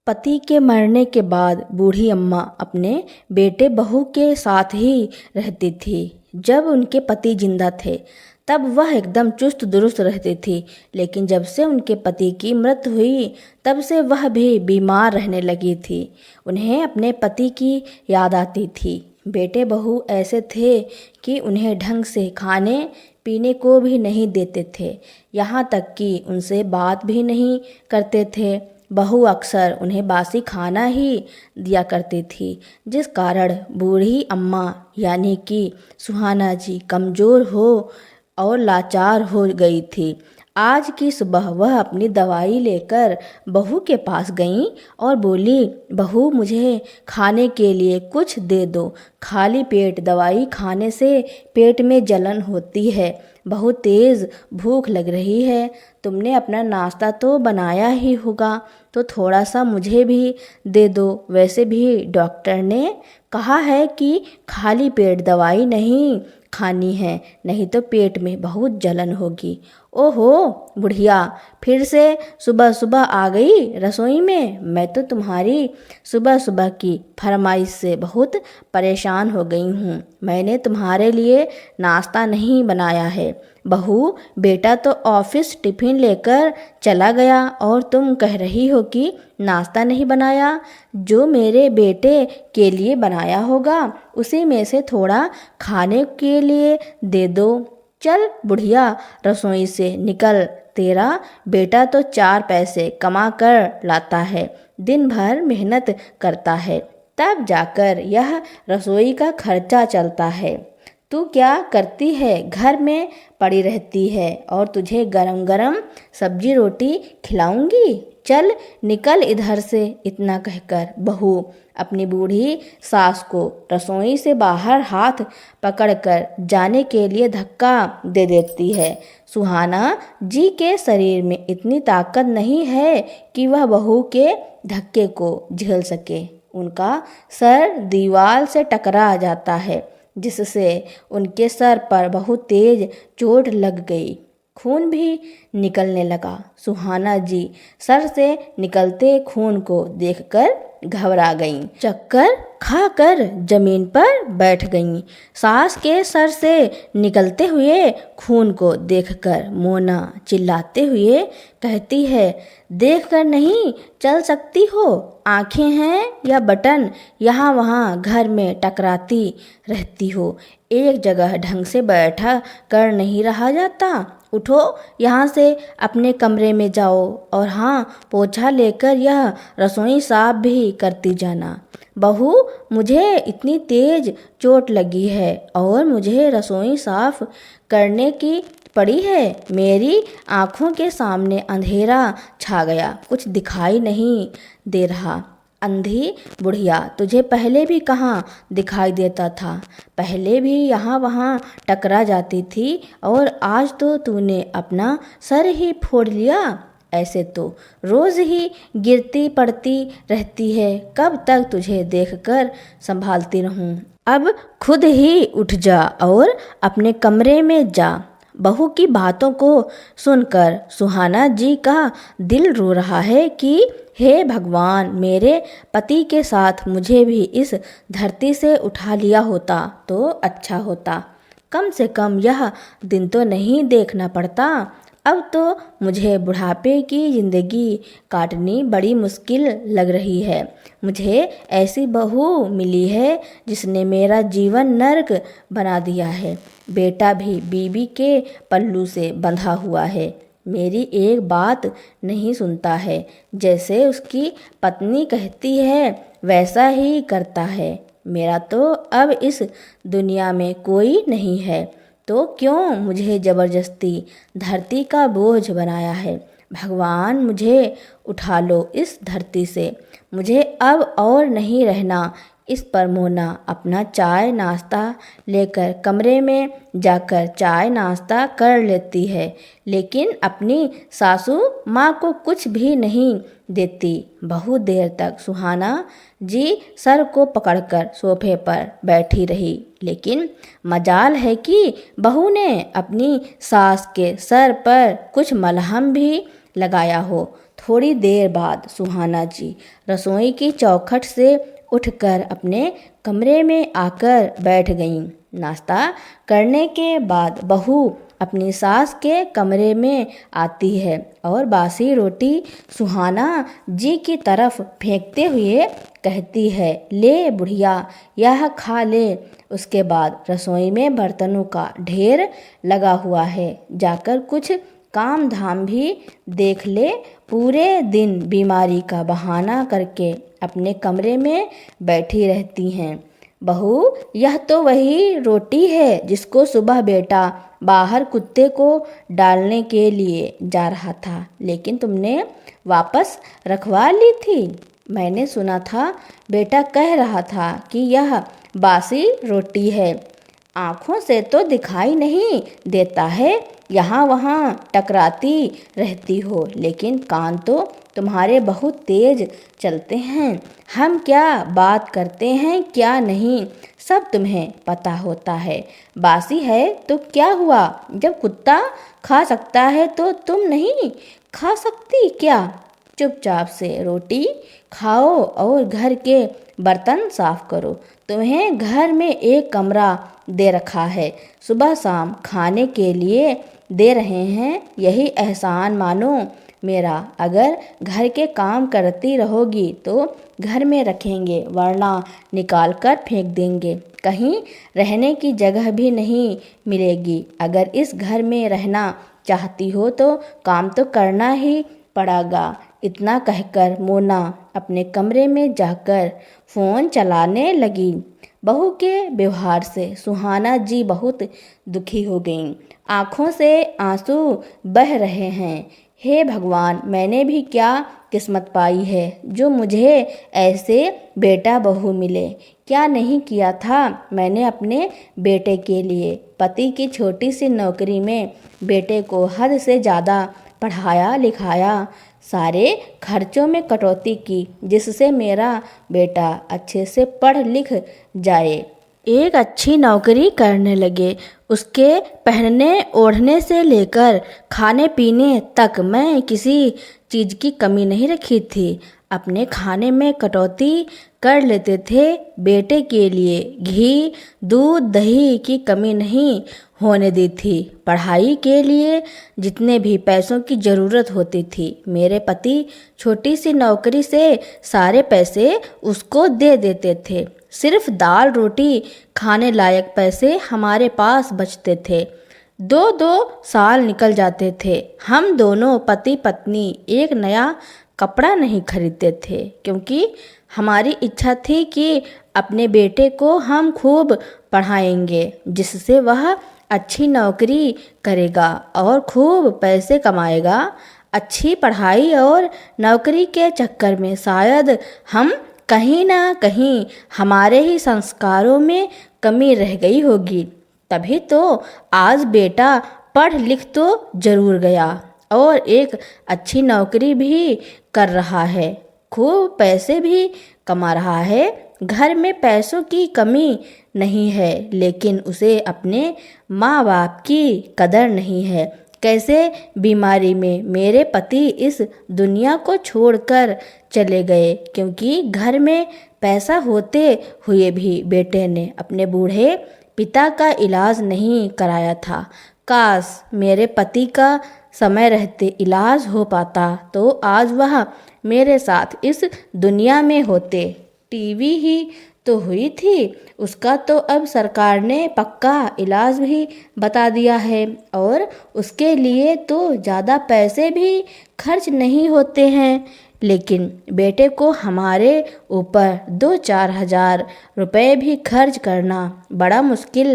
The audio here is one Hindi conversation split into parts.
पति के मरने के बाद बूढ़ी अम्मा अपने बेटे बहू के साथ ही रहती थी। जब उनके पति जिंदा थे तब वह एकदम चुस्त दुरुस्त रहती थी, लेकिन जब से उनके पति की मृत्यु हुई तब से वह भी बीमार रहने लगी थी। उन्हें अपने पति की याद आती थी। बेटे बहू ऐसे थे कि उन्हें ढंग से खाने पीने को भी नहीं देते थे, यहाँ तक कि उनसे बात भी नहीं करते थे। बहू अक्सर उन्हें बासी खाना ही दिया करती थी, जिस कारण बूढ़ी अम्मा यानी कि सुहाना जी कमज़ोर हो और लाचार हो गई थी। आज की सुबह वह अपनी दवाई लेकर बहू के पास गईं और बोली, बहू मुझे खाने के लिए कुछ दे दो। खाली पेट दवाई खाने से पेट में जलन होती है, बहुत तेज़ भूख लग रही है। तुमने अपना नाश्ता तो बनाया ही होगा, तो थोड़ा सा मुझे भी दे दो। वैसे भी डॉक्टर ने कहा है कि खाली पेट दवाई नहीं खानी है, नहीं तो पेट में बहुत जलन होगी। ओहो बुढ़िया, फिर से सुबह सुबह आ गई रसोई में। मैं तो तुम्हारी सुबह सुबह की फरमाइश से बहुत परेशान हो गई हूँ। मैंने तुम्हारे लिए नाश्ता नहीं बनाया है। बहू, बेटा तो ऑफिस टिफ़िन लेकर चला गया और तुम कह रही हो कि नाश्ता नहीं बनाया। जो मेरे बेटे के लिए बनाया होगा उसी में से थोड़ा खाने के लिए दे दो। चल बुढ़िया, रसोई से निकल। तेरा बेटा तो 4 पैसे कमा कर लाता है, दिन भर मेहनत करता है, तब जाकर यह रसोई का खर्चा चलता है। तू क्या करती है? घर में पड़ी रहती है और तुझे गरम गरम सब्जी रोटी खिलाऊंगी। चल निकल इधर से। इतना कहकर बहू अपनी बूढ़ी सास को रसोई से बाहर हाथ पकड़कर जाने के लिए धक्का दे देती है। सुहाना जी के शरीर में इतनी ताकत नहीं है कि वह बहू के धक्के को झेल सके। उनका सर दीवार से टकरा जाता है, जिससे उनके सर पर बहुत तेज चोट लग गई। खून भी निकलने लगा। सुहाना जी सर से निकलते खून को देखकर घबरा गईं। चक्कर खाकर जमीन पर बैठ गईं। सास के सर से निकलते हुए खून को देखकर मोना चिल्लाते हुए कहती है, देखकर नहीं चल सकती हो? आंखें हैं या बटन यहाँ वहाँ घर में टकराती रहती हो? एक जगह ढंग से बैठा कर नहीं रहा जाता? उठो, यहाँ से अपने कमरे में जाओ और हाँ, पोछा लेकर यह रसोई साफ भी करती जाना। बहू, मुझे इतनी तेज चोट लगी है और मुझे रसोई साफ करने की पड़ी है। मेरी आँखों के सामने अंधेरा छा गया, कुछ दिखाई नहीं दे रहा। अंधी बुढ़िया, तुझे पहले भी कहाँ दिखाई देता था? पहले भी यहाँ वहाँ टकरा जाती थी और आज तो तूने अपना सर ही फोड़ लिया। ऐसे तो रोज़ ही गिरती पड़ती रहती है, कब तक तुझे देखकर संभालती रहूं? अब खुद ही उठ जा और अपने कमरे में जा। बहू की बातों को सुनकर सुहाना जी का दिल रो रहा है कि हे भगवान, मेरे पति के साथ मुझे भी इस धरती से उठा लिया होता तो अच्छा होता। कम से कम यह दिन तो नहीं देखना पड़ता। अब तो मुझे बुढ़ापे की ज़िंदगी काटनी बड़ी मुश्किल लग रही है। मुझे ऐसी बहू मिली है जिसने मेरा जीवन नर्क बना दिया है। बेटा भी बीवी के पल्लू से बंधा हुआ है, मेरी एक बात नहीं सुनता है। जैसे उसकी पत्नी कहती है वैसा ही करता है। मेरा तो अब इस दुनिया में कोई नहीं है, तो क्यों मुझे ज़बरदस्ती धरती का बोझ बनाया है? भगवान, मुझे उठा लो इस धरती से। मुझे अब और नहीं रहना इस पर। मोना अपना चाय नाश्ता लेकर कमरे में जाकर चाय नाश्ता कर लेती है, लेकिन अपनी सासू माँ को कुछ भी नहीं देती। बहुत देर तक सुहाना जी सर को पकड़कर सोफे पर बैठी रही, लेकिन मजाल है कि बहू ने अपनी सास के सर पर कुछ मलहम भी लगाया हो थोड़ी देर बाद सुहाना जी रसोई की चौखट से उठकर अपने कमरे में आकर बैठ गईं। नाश्ता करने के बाद बहू अपनी सास के कमरे में आती है और बासी रोटी सुहाना जी की तरफ फेंकते हुए कहती है, ले बुढ़िया यह खा ले। उसके बाद रसोई में बर्तनों का ढेर लगा हुआ है, जाकर कुछ काम धाम भी देख ले। पूरे दिन बीमारी का बहाना करके अपने कमरे में बैठी रहती हैं। बहू, यह तो वही रोटी है जिसको सुबह बेटा बाहर कुत्ते को डालने के लिए जा रहा था, लेकिन तुमने वापस रखवा ली थी। मैंने सुना था बेटा कह रहा था कि यह बासी रोटी है। आँखों से तो दिखाई नहीं देता है, यहाँ वहाँ टकराती रहती हो, लेकिन कान तो तुम्हारे बहुत तेज चलते हैं। हम क्या बात करते हैं क्या नहीं सब तुम्हें पता होता है। बासी है तो क्या हुआ, जब कुत्ता खा सकता है तो तुम नहीं खा सकती क्या? चुपचाप से रोटी खाओ और घर के बर्तन साफ करो। तुम्हें घर में एक कमरा दे रखा है, सुबह शाम खाने के लिए दे रहे हैं, यही एहसान मानो मेरा। अगर घर के काम करती रहोगी तो घर में रखेंगे, वरना निकाल कर फेंक देंगे। कहीं रहने की जगह भी नहीं मिलेगी। अगर इस घर में रहना चाहती हो तो काम तो करना ही पड़ेगा। इतना कहकर मोना अपने कमरे में जाकर फ़ोन चलाने लगी। बहू के व्यवहार से सुहाना जी बहुत दुखी हो गईं। आँखों से आंसू बह रहे हैं। हे भगवान, मैंने भी क्या किस्मत पाई है जो मुझे ऐसे बेटा बहू मिले। क्या नहीं किया था मैंने अपने बेटे के लिए। पति की छोटी सी नौकरी में बेटे को हद से ज़्यादा पढ़ाया लिखाया, सारे खर्चों में कटौती की, जिससे मेरा बेटा अच्छे से पढ़ लिख जाए, एक अच्छी नौकरी करने लगे। उसके पहनने ओढ़ने से लेकर खाने पीने तक मैं किसी चीज़ की कमी नहीं रखी थी। अपने खाने में कटौती कर लेते थे। बेटे के लिए घी दूध दही की कमी नहीं होने दी थी। पढ़ाई के लिए जितने भी पैसों की ज़रूरत होती थी, मेरे पति छोटी सी नौकरी से सारे पैसे उसको दे देते थे। सिर्फ दाल रोटी खाने लायक पैसे हमारे पास बचते थे। 2-2 साल निकल जाते थे। हम दोनों पति पत्नी एक नया कपड़ा नहीं खरीदते थे, क्योंकि हमारी इच्छा थी कि अपने बेटे को हम खूब पढ़ाएंगे, जिससे वह अच्छी नौकरी करेगा और खूब पैसे कमाएगा। अच्छी पढ़ाई और नौकरी के चक्कर में शायद हम कहीं ना कहीं हमारे ही संस्कारों में कमी रह गई होगी। तभी तो आज बेटा पढ़ लिख तो जरूर गया और एक अच्छी नौकरी भी कर रहा है, खूब पैसे भी कमा रहा है। घर में पैसों की कमी नहीं है, लेकिन उसे अपने माँ बाप की कदर नहीं है। कैसे बीमारी में मेरे पति इस दुनिया को छोड़कर चले गए, क्योंकि घर में पैसा होते हुए भी बेटे ने अपने बूढ़े पिता का इलाज नहीं कराया था। काश मेरे पति का समय रहते इलाज हो पाता तो आज वह मेरे साथ इस दुनिया में होते। टीवी ही तो हुई थी, उसका तो अब सरकार ने पक्का इलाज भी बता दिया है और उसके लिए तो ज़्यादा पैसे भी खर्च नहीं होते हैं। लेकिन बेटे को हमारे ऊपर 2-4 हज़ार रुपए भी खर्च करना बड़ा मुश्किल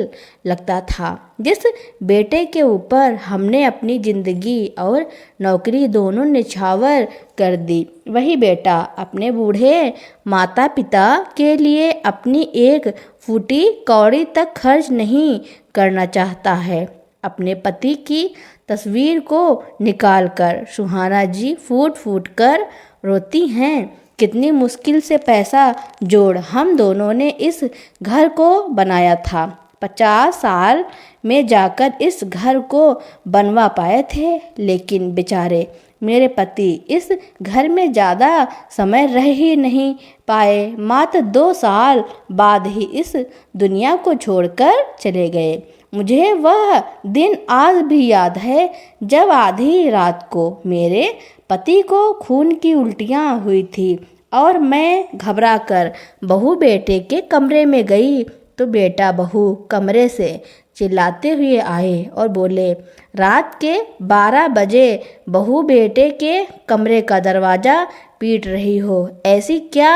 लगता था। जिस बेटे के ऊपर हमने अपनी ज़िंदगी और नौकरी दोनों निछावर कर दी, वही बेटा अपने बूढ़े माता पिता के लिए अपनी एक फूटी कौड़ी तक खर्च नहीं करना चाहता है। अपने पति की तस्वीर को निकालकर सुहाना जी फूट फूट कर रोती हैं। कितनी मुश्किल से पैसा जोड़ हम दोनों ने इस घर को बनाया था। 50 साल में जाकर इस घर को बनवा पाए थे, लेकिन बेचारे मेरे पति इस घर में ज़्यादा समय रह ही नहीं पाए। मात्र 2 साल बाद ही इस दुनिया को छोड़कर चले गए। मुझे वह दिन आज भी याद है जब आधी रात को मेरे पति को खून की उल्टियाँ हुई थी और मैं घबराकर बहू बेटे के कमरे में गई तो बेटा बहू कमरे से चिल्लाते हुए आए और बोले, रात के 12 बजे बहू बेटे के कमरे का दरवाज़ा पीट रही हो। ऐसी क्या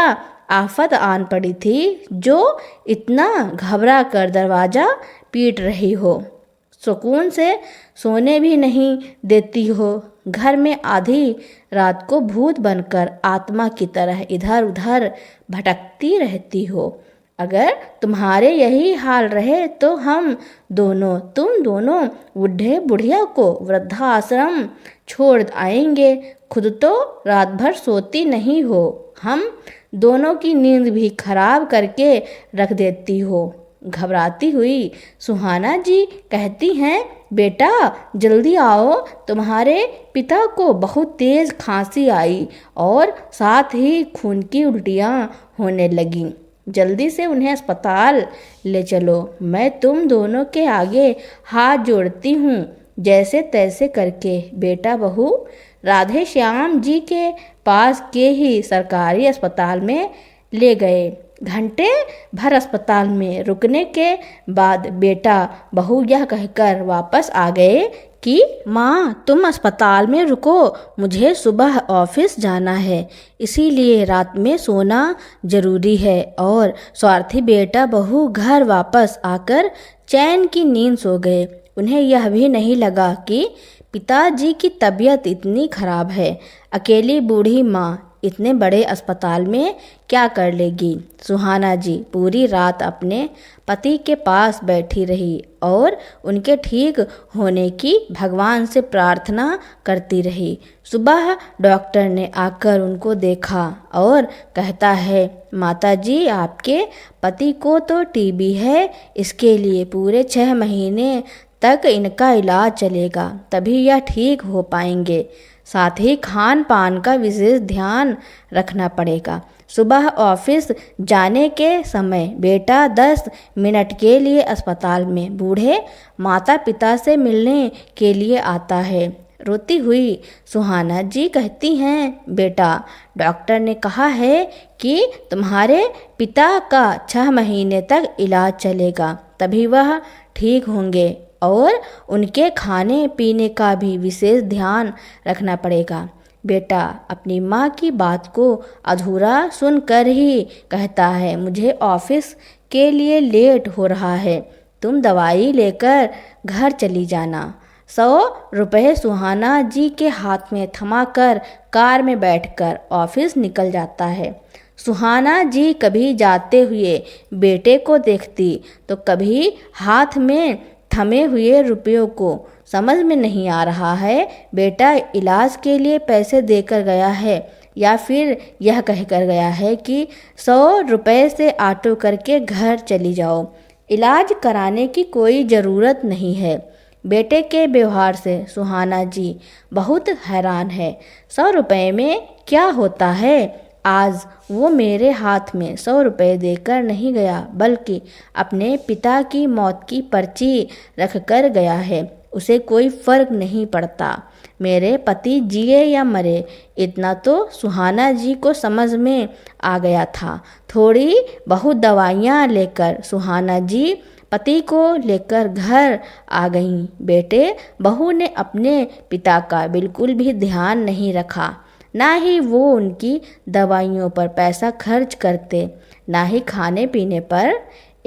आफत आन पड़ी थी जो इतना घबरा कर दरवाज़ा पीट रही हो? सुकून से सोने भी नहीं देती हो। घर में आधी रात को भूत बनकर आत्मा की तरह इधर उधर भटकती रहती हो। अगर तुम्हारे यही हाल रहे तो तुम दोनों बूढ़े बुढ़िया को वृद्धाश्रम छोड़ आएंगे। खुद तो रात भर सोती नहीं हो, हम दोनों की नींद भी खराब करके रख देती हो। घबराती हुई सुहाना जी कहती हैं, बेटा जल्दी आओ, तुम्हारे पिता को बहुत तेज खांसी आई और साथ ही खून की उल्टियाँ होने लगीं। जल्दी से उन्हें अस्पताल ले चलो। मैं तुम दोनों के आगे हाथ जोड़ती हूँ। जैसे तैसे करके बेटा बहू राधे श्याम जी के पास के ही सरकारी अस्पताल में ले गए। घंटे भर अस्पताल में रुकने के बाद बेटा बहू यह कहकर वापस आ गए कि माँ तुम अस्पताल में रुको, मुझे सुबह ऑफिस जाना है, इसीलिए रात में सोना जरूरी है। और स्वार्थी बेटा बहू घर वापस आकर चैन की नींद सो गए। उन्हें यह भी नहीं लगा कि पिताजी की तबीयत इतनी खराब है। अकेली बूढ़ी माँ इतने बड़े अस्पताल में क्या कर लेगी। सुहाना जी पूरी रात अपने पति के पास बैठी रही और उनके ठीक होने की भगवान से प्रार्थना करती रही। सुबह डॉक्टर ने आकर उनको देखा और कहता है, माताजी आपके पति को तो टीबी है, इसके लिए पूरे 6 महीने तक इनका इलाज चलेगा, तभी यह ठीक हो पाएंगे। साथ ही खान पान का विशेष ध्यान रखना पड़ेगा। सुबह ऑफिस जाने के समय बेटा 10 मिनट के लिए अस्पताल में बूढ़े माता पिता से मिलने के लिए आता है। रोती हुई सुहाना जी कहती हैं, बेटा डॉक्टर ने कहा है कि तुम्हारे पिता का 6 महीने तक इलाज चलेगा, तभी वह ठीक होंगे और उनके खाने पीने का भी विशेष ध्यान रखना पड़ेगा। बेटा अपनी माँ की बात को अधूरा सुनकर ही कहता है, मुझे ऑफिस के लिए लेट हो रहा है, तुम दवाई लेकर घर चली जाना। 100 रुपये सुहाना जी के हाथ में थमाकर कार में बैठकर ऑफिस निकल जाता है। सुहाना जी कभी जाते हुए बेटे को देखती तो कभी हाथ में थमे हुए रुपयों को। समझ में नहीं आ रहा है बेटा इलाज के लिए पैसे देकर गया है या फिर यह कहकर गया है कि 100 रुपये से ऑटो करके घर चली जाओ, इलाज कराने की कोई ज़रूरत नहीं है। बेटे के व्यवहार से सुहाना जी बहुत हैरान है। 100 रुपये में क्या होता है? आज वो मेरे हाथ में 100 रुपये देकर नहीं गया, बल्कि अपने पिता की मौत की पर्ची रख कर गया है। उसे कोई फर्क नहीं पड़ता मेरे पति जिए या मरे, इतना तो सुहाना जी को समझ में आ गया था। थोड़ी बहुत दवाइयाँ लेकर सुहाना जी पति को लेकर घर आ गईं। बेटे बहू ने अपने पिता का बिल्कुल भी ध्यान नहीं रखा, ना ही वो उनकी दवाइयों पर पैसा खर्च करते, ना ही खाने पीने पर।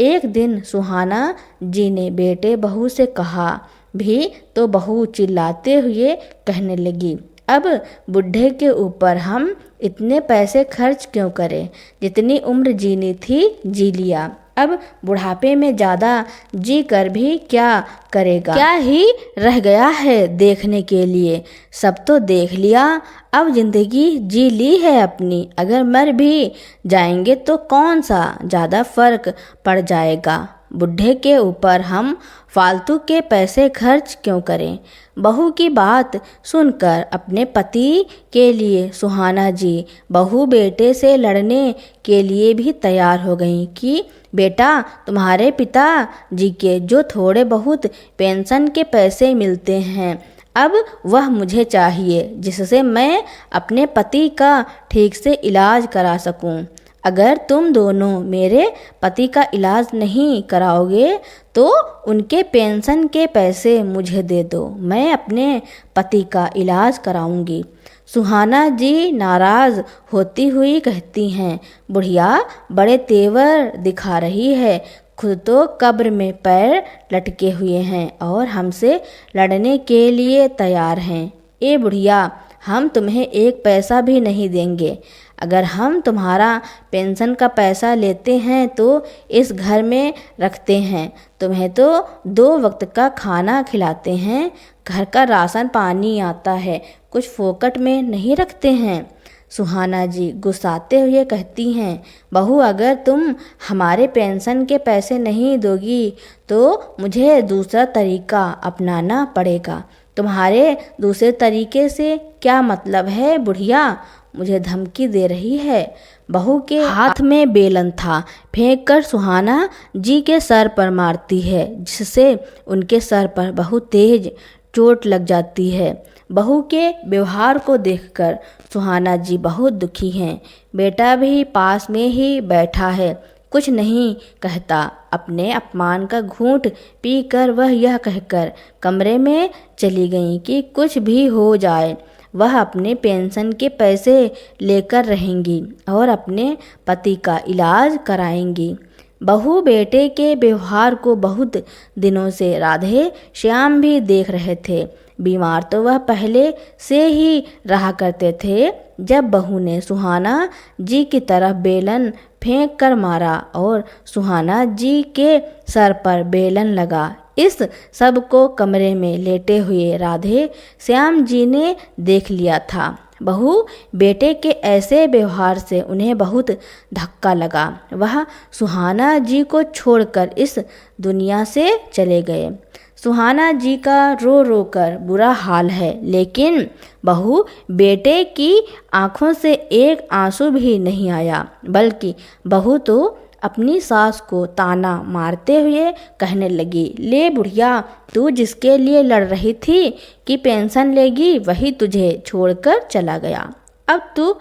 एक दिन सुहाना जी ने बेटे बहू से कहा भी तो बहू चिल्लाते हुए कहने लगी, अब बुढ़े के ऊपर हम इतने पैसे खर्च क्यों करें, जितनी उम्र जीनी थी जी लिया, अब बुढ़ापे में ज़्यादा जी कर भी क्या करेगा, क्या ही रह गया है देखने के लिए, सब तो देख लिया, अब जिंदगी जी ली है अपनी, अगर मर भी जाएंगे तो कौन सा ज़्यादा फर्क पड़ जाएगा। बुढ़े के ऊपर हम फालतू के पैसे खर्च क्यों करें। बहू की बात सुनकर अपने पति के लिए सुहाना जी बहू बेटे से लड़ने के लिए भी तैयार हो गईं कि बेटा, तुम्हारे पिता जी के जो थोड़े बहुत पेंशन के पैसे मिलते हैं, अब वह मुझे चाहिए, जिससे मैं अपने पति का ठीक से इलाज करा सकूं। अगर तुम दोनों मेरे पति का इलाज नहीं कराओगे तो उनके पेंशन के पैसे मुझे दे दो, मैं अपने पति का इलाज कराऊंगी। सुहाना जी नाराज़ होती हुई कहती हैं, बुढ़िया बड़े तेवर दिखा रही है, खुद तो कब्र में पैर लटके हुए हैं और हमसे लड़ने के लिए तैयार हैं। ए बुढ़िया, हम तुम्हें एक पैसा भी नहीं देंगे। अगर हम तुम्हारा पेंशन का पैसा लेते हैं तो इस घर में रखते हैं, तुम्हें तो 2 वक्त का खाना खिलाते हैं, घर का राशन पानी आता है, कुछ फोकट में नहीं रखते हैं। सुहाना जी गुस्साते हुए कहती हैं, बहू, अगर तुम हमारे पेंशन के पैसे नहीं दोगी तो मुझे दूसरा तरीका अपनाना पड़ेगा। तुम्हारे दूसरे तरीके से क्या मतलब है बुढ़िया? मुझे धमकी दे रही है। बहू के हाथ में बेलन था, फेंक कर सुहाना जी के सर पर मारती है, जिससे उनके सर पर बहुत तेज चोट लग जाती है। बहू के व्यवहार को देखकर सुहाना जी बहुत दुखी हैं। बेटा भी पास में ही बैठा है, कुछ नहीं कहता। अपने अपमान का घूंट पीकर वह यह कहकर कमरे में चली गई कि कुछ भी हो जाए वह अपने पेंशन के पैसे लेकर रहेंगी और अपने पति का इलाज कराएंगी। बहू बेटे के व्यवहार को बहुत दिनों से राधे श्याम भी देख रहे थे। बीमार तो वह पहले से ही रहा करते थे। जब बहू ने सुहाना जी की तरफ बेलन फेंक कर मारा और सुहाना जी के सर पर बेलन लगा, इस सब को कमरे में लेटे हुए राधे श्याम जी ने देख लिया था। बहू बेटे के ऐसे व्यवहार से उन्हें बहुत धक्का लगा। वह सुहाना जी को छोड़कर इस दुनिया से चले गए। सुहाना जी का रो रो कर बुरा हाल है, लेकिन बहू बेटे की आंखों से एक आंसू भी नहीं आया, बल्कि बहू तो अपनी सास को ताना मारते हुए कहने लगी, ले बुढ़िया, तू जिसके लिए लड़ रही थी कि पेंशन लेगी, वही तुझे छोड़कर चला गया। अब तू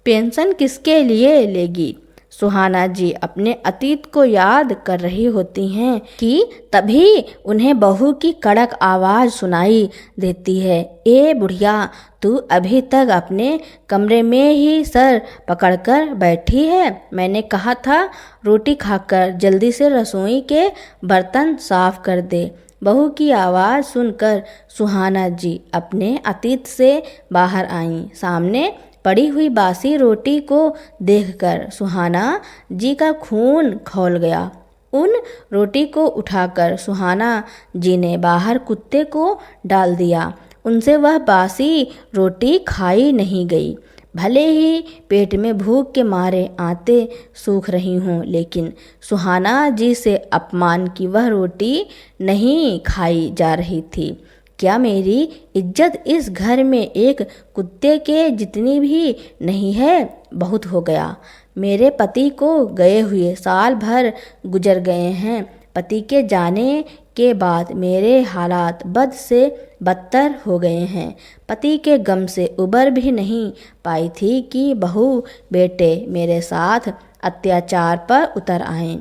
पेंशन किसके लिए लेगी? सुहाना जी अपने अतीत को याद कर रही होती हैं कि तभी उन्हें बहू की कड़क आवाज़ सुनाई देती है, ए बुढ़िया, तू अभी तक अपने कमरे में ही सर पकड़कर बैठी है। मैंने कहा था रोटी खाकर जल्दी से रसोई के बर्तन साफ कर दे। बहू की आवाज़ सुनकर सुहाना जी अपने अतीत से बाहर आईं। सामने पड़ी हुई बासी रोटी को देखकर सुहाना जी का खून खौल गया। उन रोटी को उठाकर सुहाना जी ने बाहर कुत्ते को डाल दिया। उनसे वह बासी रोटी खाई नहीं गई। भले ही पेट में भूख के मारे आंतें सूख रही हों, लेकिन सुहाना जी से अपमान की वह रोटी नहीं खाई जा रही थी। क्या मेरी इज्जत इस घर में एक कुत्ते के जितनी भी नहीं है? बहुत हो गया। मेरे पति को गए हुए साल भर गुजर गए हैं। पति के जाने के बाद मेरे हालात बद से बदतर हो गए हैं। पति के गम से उबर भी नहीं पाई थी कि बहू बेटे मेरे साथ अत्याचार पर उतर आए।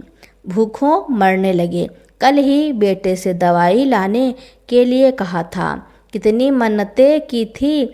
भूखों मरने लगे। कल ही बेटे से दवाई लाने के लिए कहा था। कितनी मन्नतें की थी,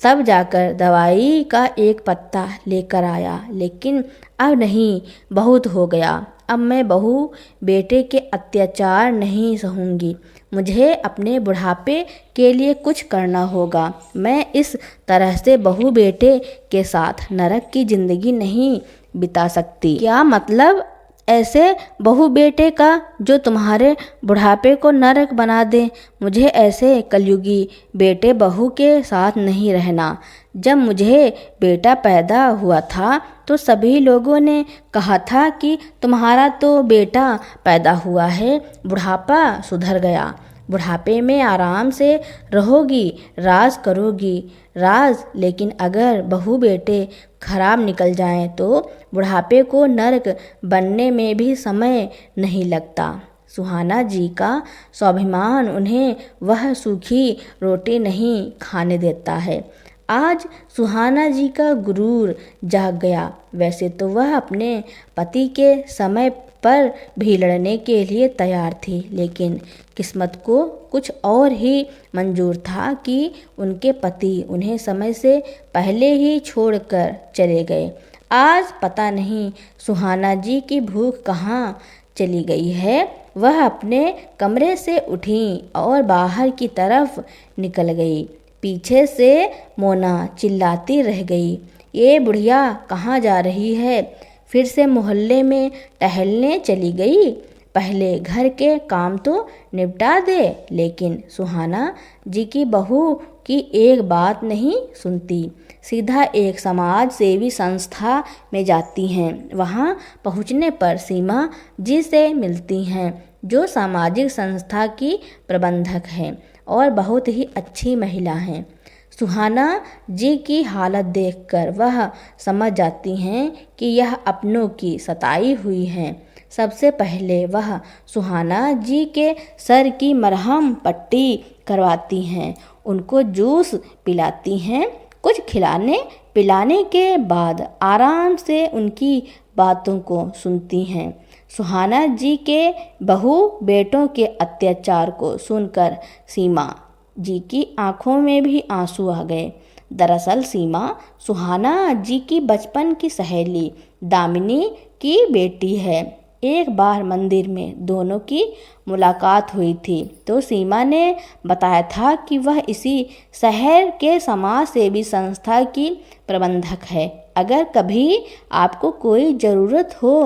तब जाकर दवाई का एक पत्ता लेकर आया, लेकिन अब नहीं, बहुत हो गया। अब मैं बहू बेटे के अत्याचार नहीं सहूँगी। मुझे अपने बुढ़ापे के लिए कुछ करना होगा। मैं इस तरह से बहू बेटे के साथ नरक की ज़िंदगी नहीं बिता सकती। क्या मतलब ऐसे बहू बेटे का जो तुम्हारे बुढ़ापे को नरक बना दे? मुझे ऐसे कलयुगी बेटे बहू के साथ नहीं रहना। जब मुझे बेटा पैदा हुआ था तो सभी लोगों ने कहा था कि तुम्हारा तो बेटा पैदा हुआ है, बुढ़ापा सुधर गया, बुढ़ापे में आराम से रहोगी, राज करोगी राज। लेकिन अगर बहू बेटे खराब निकल जाएं तो बुढ़ापे को नरक बनने में भी समय नहीं लगता। सुहाना जी का स्वाभिमान उन्हें वह सूखी रोटी नहीं खाने देता है। आज सुहाना जी का गुरूर जाग गया। वैसे तो वह अपने पति के समय पर भी लड़ने के लिए तैयार थी, लेकिन किस्मत को कुछ और ही मंजूर था कि उनके पति उन्हें समय से पहले ही छोड़कर चले गए। आज पता नहीं सुहाना जी की भूख कहाँ चली गई है। वह अपने कमरे से उठी और बाहर की तरफ निकल गई। पीछे से मोना चिल्लाती रह गई, ये बुढ़िया कहाँ जा रही है? फिर से मोहल्ले में टहलने चली गई? पहले घर के काम तो निपटा दे। लेकिन सुहाना जी की बहू की एक बात नहीं सुनती, सीधा एक समाज सेवी संस्था में जाती हैं। वहां पहुंचने पर सीमा जी से मिलती हैं, जो सामाजिक संस्था की प्रबंधक हैं और बहुत ही अच्छी महिला हैं। सुहाना जी की हालत देखकर वह समझ जाती हैं कि यह अपनों की सताई हुई हैं। सबसे पहले वह सुहाना जी के सर की मरहम पट्टी करवाती हैं, उनको जूस पिलाती हैं। कुछ खिलाने पिलाने के बाद आराम से उनकी बातों को सुनती हैं। सुहाना जी के बहू बेटों के अत्याचार को सुनकर सीमा जी की आंखों में भी आंसू आ गए। दरअसल सीमा सुहाना जी की बचपन की सहेली दामिनी की बेटी है। एक बार मंदिर में दोनों की मुलाकात हुई थी तो सीमा ने बताया था कि वह इसी शहर के समाज सेवी संस्था की प्रबंधक है। अगर कभी आपको कोई ज़रूरत हो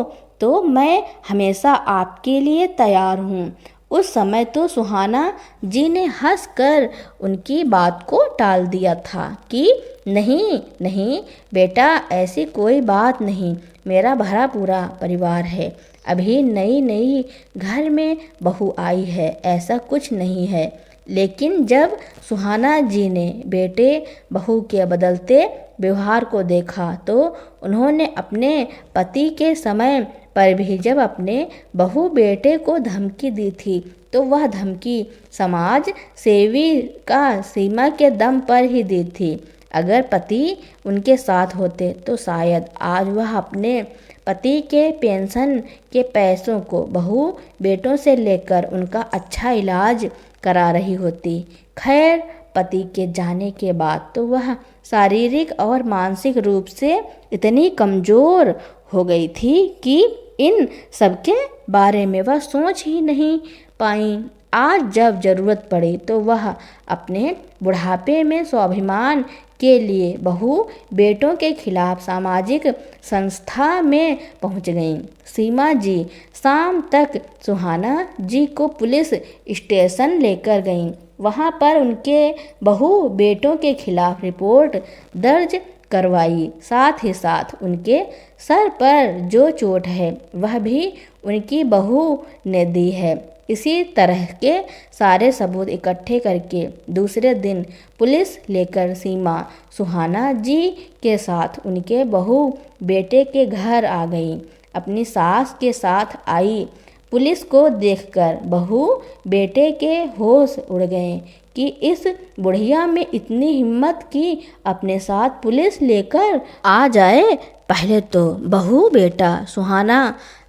तो मैं हमेशा आपके लिए तैयार हूँ। उस समय तो सुहाना जी ने हंसकर उनकी बात को टाल दिया था कि नहीं नहीं बेटा, ऐसी कोई बात नहीं, मेरा भरा पूरा परिवार है, अभी नई नई घर में बहू आई है, ऐसा कुछ नहीं है। लेकिन जब सुहाना जी ने बेटे बहू के बदलते व्यवहार को देखा तो उन्होंने अपने पति के समय पर भी जब अपने बहू बेटे को धमकी दी थी तो वह धमकी समाज सेवी का सीमा के दम पर ही दी थी। अगर पति उनके साथ होते तो शायद आज वह अपने पति के पेंशन के पैसों को बहू बेटों से लेकर उनका अच्छा इलाज करा रही होती। खैर, पति के जाने के बाद तो वह शारीरिक और मानसिक रूप से इतनी कमज़ोर हो गई थी कि इन सबके बारे में वह सोच ही नहीं पाई। आज जब ज़रूरत पड़ी तो वह अपने बुढ़ापे में स्वाभिमान के लिए बहू बेटों के खिलाफ सामाजिक संस्था में पहुंच गईं। सीमा जी शाम तक सुहाना जी को पुलिस स्टेशन लेकर गईं। वहां पर उनके बहू बेटों के खिलाफ रिपोर्ट दर्ज करवाई। साथ ही साथ उनके सर पर जो चोट है वह भी उनकी बहू ने दी है। इसी तरह के सारे सबूत इकट्ठे करके दूसरे दिन पुलिस लेकर सीमा सुहाना जी के साथ उनके बहू बेटे के घर आ गई। अपनी सास के साथ आई। पुलिस को देखकर बहू बेटे के होश उड़ गए कि इस बुढ़िया में इतनी हिम्मत कि अपने साथ पुलिस लेकर आ जाए। पहले तो बहू बेटा सुहाना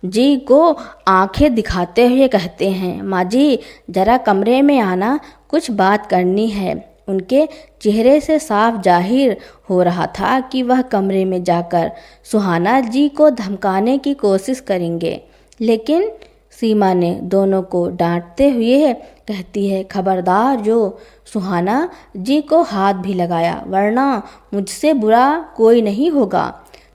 जी को आंखें दिखाते हुए कहते हैं, माँ जी जरा कमरे में आना, कुछ बात करनी है। उनके चेहरे से साफ जाहिर हो रहा था कि वह कमरे में जाकर सुहाना जी को धमकाने की कोशिश करेंगे। लेकिन सीमा ने दोनों को डांटते हुए कहती है, खबरदार जो सुहाना जी को हाथ भी लगाया वरना मुझसे बुरा कोई नहीं होगा।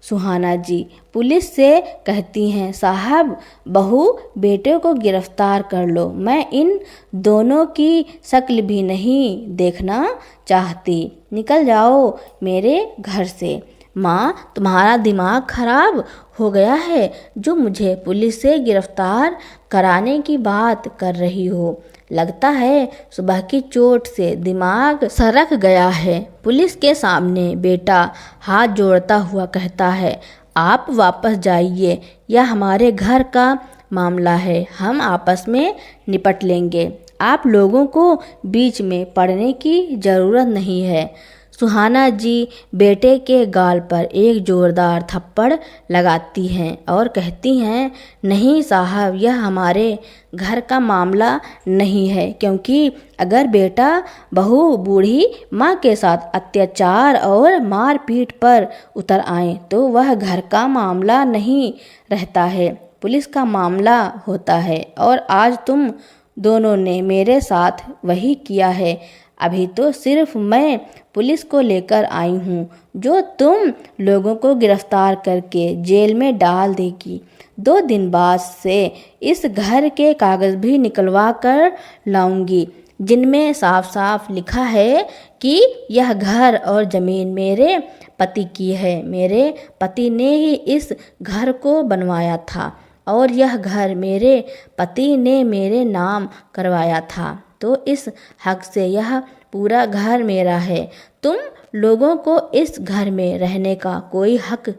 सुहाना जी पुलिस से कहती हैं, साहब बहू बेटे को गिरफ्तार कर लो, मैं इन दोनों की शक्ल भी नहीं देखना चाहती, निकल जाओ मेरे घर से। माँ, तुम्हारा दिमाग खराब हो गया है जो मुझे पुलिस से गिरफ्तार कराने की बात कर रही हो। लगता है सुबह की चोट से दिमाग सरक गया है। पुलिस के सामने बेटा हाथ जोड़ता हुआ कहता है, आप वापस जाइए, यह हमारे घर का मामला है, हम आपस में निपट लेंगे, आप लोगों को बीच में पड़ने की ज़रूरत नहीं है। सुहाना जी बेटे के गाल पर एक जोरदार थप्पड़ लगाती हैं और कहती हैं, नहीं साहब, यह हमारे घर का मामला नहीं है, क्योंकि अगर बेटा बहू बूढ़ी माँ के साथ अत्याचार और मारपीट पर उतर आए तो वह घर का मामला नहीं रहता है, पुलिस का मामला होता है। और आज तुम दोनों ने मेरे साथ वही किया है। अभी तो सिर्फ मैं पुलिस को लेकर आई हूँ जो तुम लोगों को गिरफ्तार करके जेल में डाल देगी। 2 दिन बाद से इस घर के कागज़ भी निकलवा कर लाऊंगी जिनमें साफ साफ लिखा है कि यह घर और ज़मीन मेरे पति की है। मेरे पति ने ही इस घर को बनवाया था और यह घर मेरे पति ने मेरे नाम करवाया था, तो इस हक से यह पूरा घर मेरा है। तुम लोगों को इस घर में रहने का कोई हक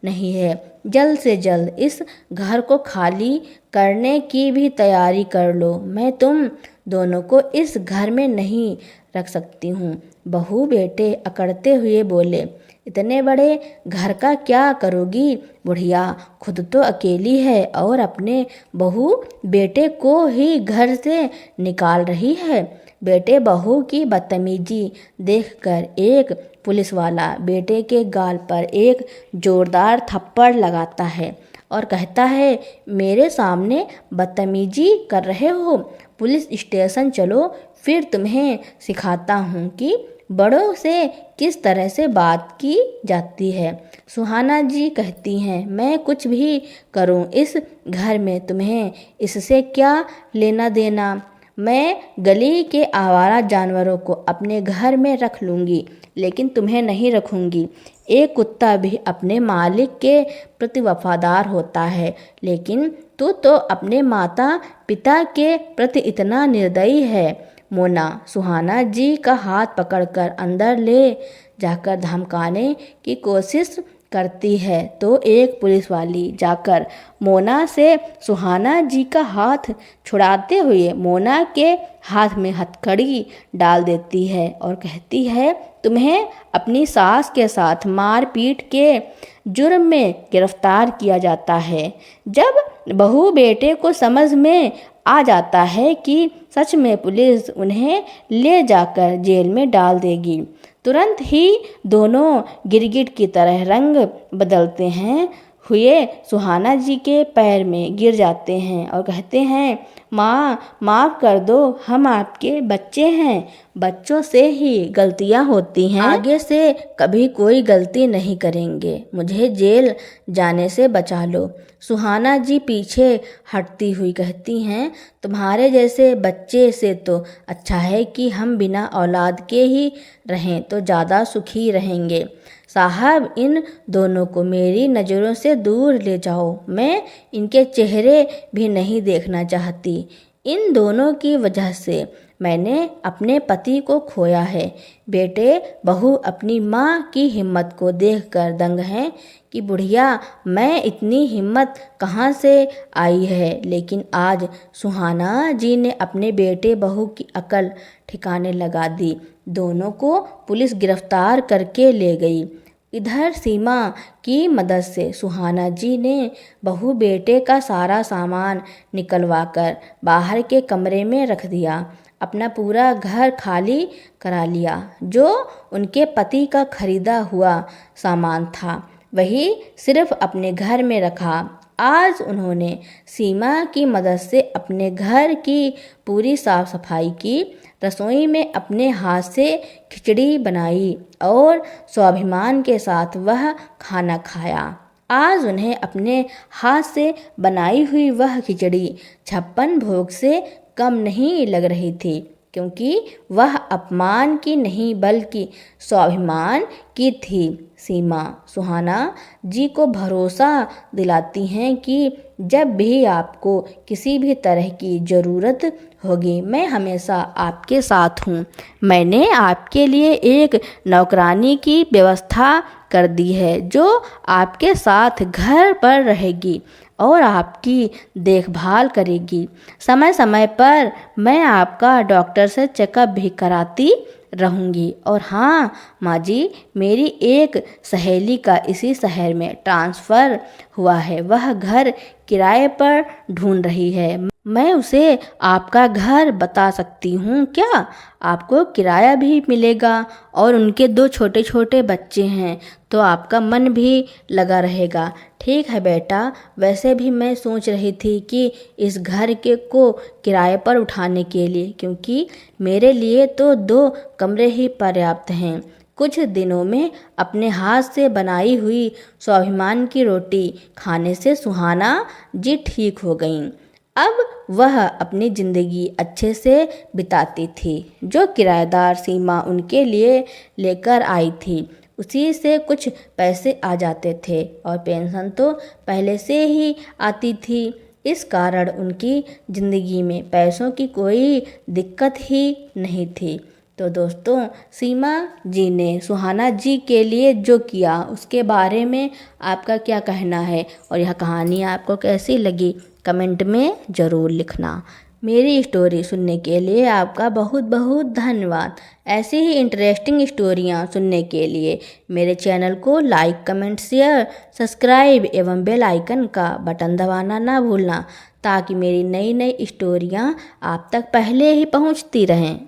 नहीं है। जल्द से जल्द इस घर को खाली करने की भी तैयारी कर लो। मैं तुम दोनों को इस घर में नहीं रख सकती हूँ। बहू बेटे अकड़ते हुए बोले, इतने बड़े घर का क्या करोगी बुढ़िया, खुद तो अकेली है और अपने बहू बेटे को ही घर से निकाल रही है। बेटे बहू की बदतमीजी देखकर एक पुलिस वाला बेटे के गाल पर एक जोरदार थप्पड़ लगाता है और कहता है, मेरे सामने बदतमीजी कर रहे हो, पुलिस स्टेशन चलो, फिर तुम्हें सिखाता हूँ कि बड़ों से किस तरह से बात की जाती है। सुहाना जी कहती हैं, मैं कुछ भी करूं इस घर में तुम्हें इससे क्या लेना देना। मैं गली के आवारा जानवरों को अपने घर में रख लूँगी, लेकिन तुम्हें नहीं रखूँगी। एक कुत्ता भी अपने मालिक के प्रति वफादार होता है, लेकिन तू तो अपने माता पिता के प्रति इतना निर्दयी है। मोना सुहाना जी का हाथ पकड़कर अंदर ले जाकर धमकाने की कोशिश करती है तो एक पुलिस वाली जाकर मोना से सुहाना जी का हाथ छुड़ाते हुए मोना के हाथ में हथकड़ी डाल देती है और कहती है, तुम्हें अपनी सास के साथ मारपीट के जुर्म में गिरफ्तार किया जाता है। जब बहू बेटे को समझ में आ जाता है कि सच में पुलिस उन्हें ले जाकर जेल में डाल देगी, तुरंत ही दोनों गिरगिट की तरह रंग बदलते हैं हुए सुहाना जी के पैर में गिर जाते हैं और कहते हैं, माँ माफ़ कर दो, हम आपके बच्चे हैं, बच्चों से ही गलतियाँ होती हैं, आगे से कभी कोई गलती नहीं करेंगे, मुझे जेल जाने से बचा लो। सुहाना जी पीछे हटती हुई कहती हैं, तुम्हारे जैसे बच्चे से तो अच्छा है कि हम बिना औलाद के ही रहें तो ज़्यादा सुखी रहेंगे। साहब, इन दोनों को मेरी नज़रों से दूर ले जाओ, मैं इनके चेहरे भी नहीं देखना चाहती। इन दोनों की वजह से मैंने अपने पति को खोया है। बेटे बहू अपनी माँ की हिम्मत को देखकर दंग हैं कि बुढ़िया, मैं इतनी हिम्मत कहाँ से आई है। लेकिन आज सुहाना जी ने अपने बेटे बहू की अकल ठिकाने लगा दी। दोनों को पुलिस गिरफ्तार करके ले गई। इधर सीमा की मदद से सुहाना जी ने बहू बेटे का सारा सामान निकलवाकर बाहर के कमरे में रख दिया। अपना पूरा घर खाली करा लिया। जो उनके पति का खरीदा हुआ सामान था वही सिर्फ अपने घर में रखा। आज उन्होंने सीमा की मदद से अपने घर की पूरी साफ सफाई की, रसोई में अपने हाथ से खिचड़ी बनाई और स्वाभिमान के साथ वह खाना खाया। आज उन्हें अपने हाथ से बनाई हुई वह खिचड़ी 56 भोग से कम नहीं लग रही थी, क्योंकि वह अपमान की नहीं बल्कि स्वाभिमान की थी। सीमा सुहाना जी को भरोसा दिलाती हैं कि जब भी आपको किसी भी तरह की ज़रूरत होगी मैं हमेशा आपके साथ हूँ। मैंने आपके लिए एक नौकरानी की व्यवस्था कर दी है जो आपके साथ घर पर रहेगी और आपकी देखभाल करेगी। समय समय पर मैं आपका डॉक्टर से चेकअप भी कराती रहूँगी। और हाँ माँ जी, मेरी एक सहेली का इसी शहर में ट्रांसफ़र हुआ है, वह घर किराए पर ढूंढ रही है। मैं उसे आपका घर बता सकती हूँ क्या? आपको किराया भी मिलेगा और उनके 2 छोटे छोटे बच्चे हैं, तो आपका मन भी लगा रहेगा। ठीक है बेटा, वैसे भी मैं सोच रही थी कि इस घर को किराए पर उठाने के लिए, क्योंकि मेरे लिए तो 2 कमरे ही पर्याप्त हैं। कुछ दिनों में अपने हाथ से बनाई हुई स्वाभिमान की रोटी खाने से सुहाना जी ठीक हो गईं। अब वह अपनी ज़िंदगी अच्छे से बिताती थी। जो किराएदार सीमा उनके लिए लेकर आई थी उसी से कुछ पैसे आ जाते थे और पेंशन तो पहले से ही आती थी। इस कारण उनकी ज़िंदगी में पैसों की कोई दिक्कत ही नहीं थी। तो दोस्तों, सीमा जी ने सुहाना जी के लिए जो किया उसके बारे में आपका क्या कहना है और यह कहानी आपको कैसी लगी कमेंट में ज़रूर लिखना। मेरी स्टोरी सुनने के लिए आपका बहुत बहुत धन्यवाद। ऐसी ही इंटरेस्टिंग स्टोरियाँ सुनने के लिए मेरे चैनल को लाइक, कमेंट, शेयर, सब्सक्राइब एवं बेल आइकन का बटन दबाना ना भूलना, ताकि मेरी नई नई स्टोरियाँ आप तक पहले ही पहुँचती रहें।